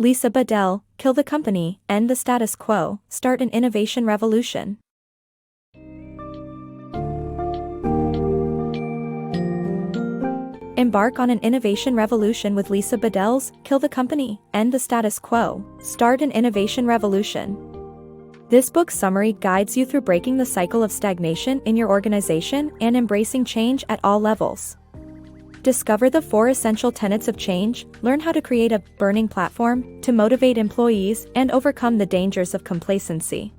Lisa Bodell, kill the company, end the status quo, start an innovation revolution. Embark on an innovation revolution with Lisa Bodell's Kill the Company, End the Status Quo, Start an Innovation Revolution. This book summary guides you through breaking the cycle of stagnation in your organization and embracing change at all levels. Discover the 4 essential tenets of change, learn how to create a burning platform to motivate employees and overcome the dangers of complacency.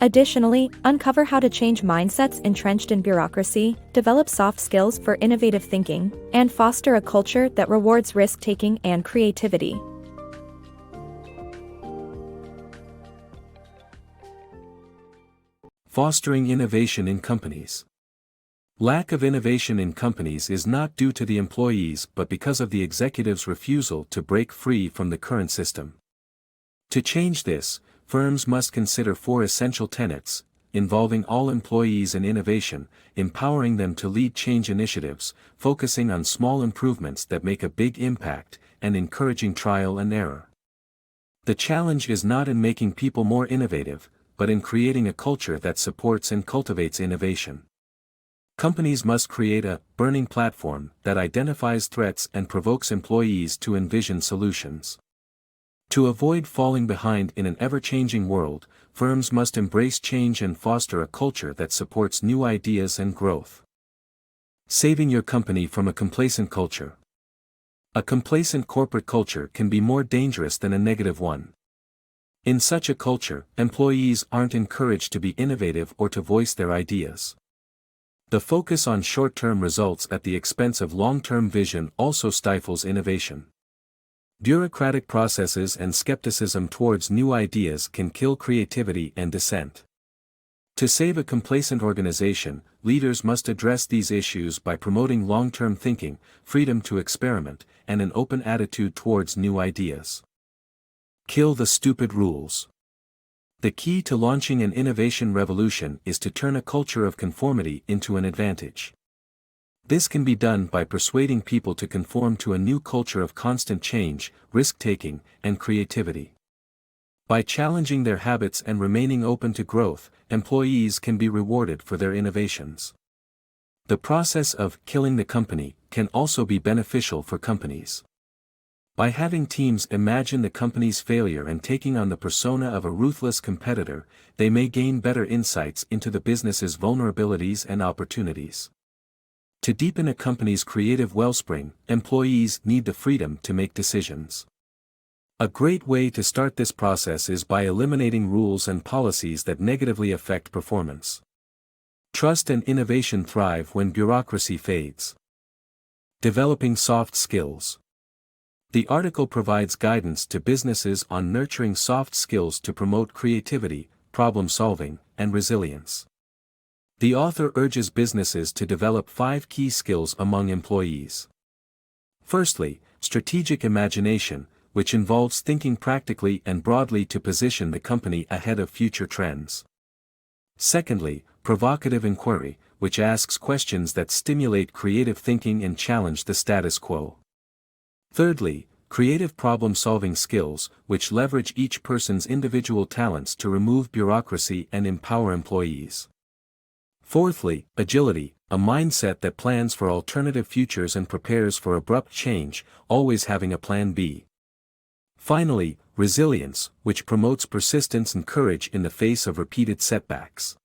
Additionally, uncover how to change mindsets entrenched in bureaucracy, develop soft skills for innovative thinking, and foster a culture that rewards risk-taking and creativity. Fostering innovation in companies. Lack of innovation in companies is not due to the employees but because of the executives' refusal to break free from the current system. To change this, firms must consider 4 essential tenets, involving all employees in innovation, empowering them to lead change initiatives, focusing on small improvements that make a big impact, and encouraging trial and error. The challenge is not in making people more innovative, but in creating a culture that supports and cultivates innovation. Companies must create a burning platform that identifies threats and provokes employees to envision solutions. To avoid falling behind in an ever-changing world, firms must embrace change and foster a culture that supports new ideas and growth. Saving your company from a complacent culture. A complacent corporate culture can be more dangerous than a negative one. In such a culture, employees aren't encouraged to be innovative or to voice their ideas. The focus on short-term results at the expense of long-term vision also stifles innovation. Bureaucratic processes and skepticism towards new ideas can kill creativity and dissent. To save a complacent organization, leaders must address these issues by promoting long-term thinking, freedom to experiment, and an open attitude towards new ideas. Kill the stupid rules. The key to launching an innovation revolution is to turn a culture of conformity into an advantage. This can be done by persuading people to conform to a new culture of constant change, risk-taking, and creativity. By challenging their habits and remaining open to growth, employees can be rewarded for their innovations. The process of killing the company can also be beneficial for companies. By having teams imagine the company's failure and taking on the persona of a ruthless competitor, they may gain better insights into the business's vulnerabilities and opportunities. To deepen a company's creative wellspring, employees need the freedom to make decisions. A great way to start this process is by eliminating rules and policies that negatively affect performance. Trust and innovation thrive when bureaucracy fades. Developing soft skills. The article provides guidance to businesses on nurturing soft skills to promote creativity, problem-solving, and resilience. The author urges businesses to develop 5 key skills among employees. Firstly, strategic imagination, which involves thinking practically and broadly to position the company ahead of future trends. Secondly, provocative inquiry, which asks questions that stimulate creative thinking and challenge the status quo. Thirdly, creative problem-solving skills, which leverage each person's individual talents to remove bureaucracy and empower employees. Fourthly, agility, a mindset that plans for alternative futures and prepares for abrupt change, always having a plan B. Finally, resilience, which promotes persistence and courage in the face of repeated setbacks.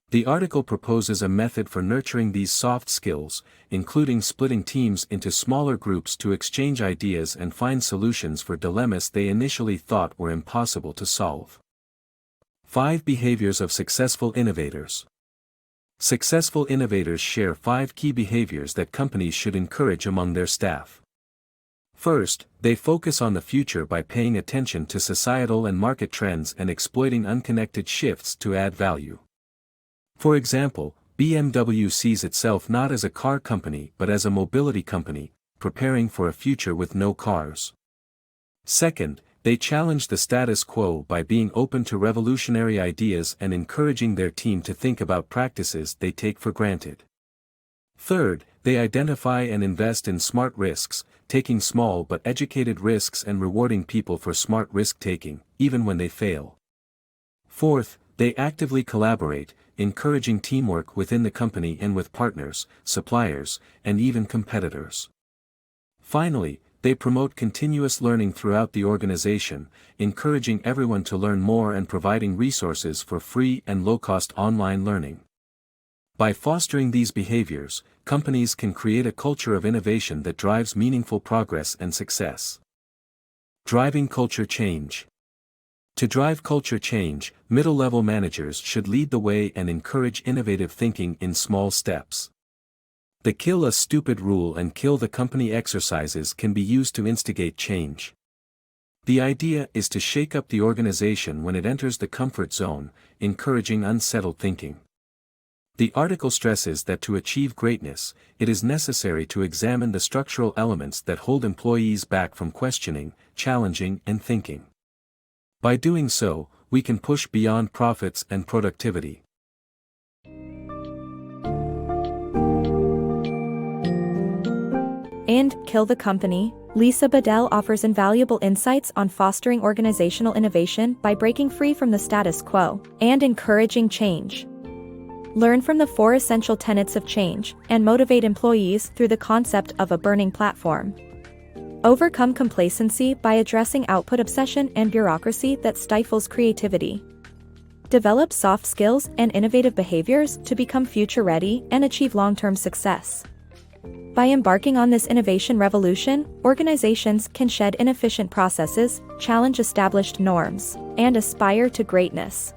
The article proposes a method for nurturing these soft skills, including splitting teams into smaller groups to exchange ideas and find solutions for dilemmas they initially thought were impossible to solve. 5 behaviors of successful innovators. Successful innovators share 5 key behaviors that companies should encourage among their staff. First, they focus on the future by paying attention to societal and market trends and exploiting unconnected shifts to add value. For example, BMW sees itself not as a car company but as a mobility company, preparing for a future with no cars. Second, they challenge the status quo by being open to revolutionary ideas and encouraging their team to think about practices they take for granted. Third, they identify and invest in smart risks, taking small but educated risks and rewarding people for smart risk-taking, even when they fail. Fourth, they actively collaborate, encouraging teamwork within the company and with partners, suppliers, and even competitors. Finally, they promote continuous learning throughout the organization, encouraging everyone to learn more and providing resources for free and low-cost online learning. By fostering these behaviors, companies can create a culture of innovation that drives meaningful progress and success. Driving culture change. To drive culture change, middle-level managers should lead the way and encourage innovative thinking in small steps. The kill a stupid rule and kill the company exercises can be used to instigate change. The idea is to shake up the organization when it enters the comfort zone, encouraging unsettled thinking. The article stresses that to achieve greatness, it is necessary to examine the structural elements that hold employees back from questioning, challenging, and thinking. By doing so, we can push beyond profits and productivity. And Kill the Company, Lisa Bodell offers invaluable insights on fostering organizational innovation by breaking free from the status quo and encouraging change. Learn from the 4 essential tenets of change and motivate employees through the concept of a burning platform. Overcome complacency by addressing output obsession and bureaucracy that stifles creativity. Develop soft skills and innovative behaviors to become future-ready and achieve long-term success. By embarking on this innovation revolution, organizations can shed inefficient processes, challenge established norms, and aspire to greatness.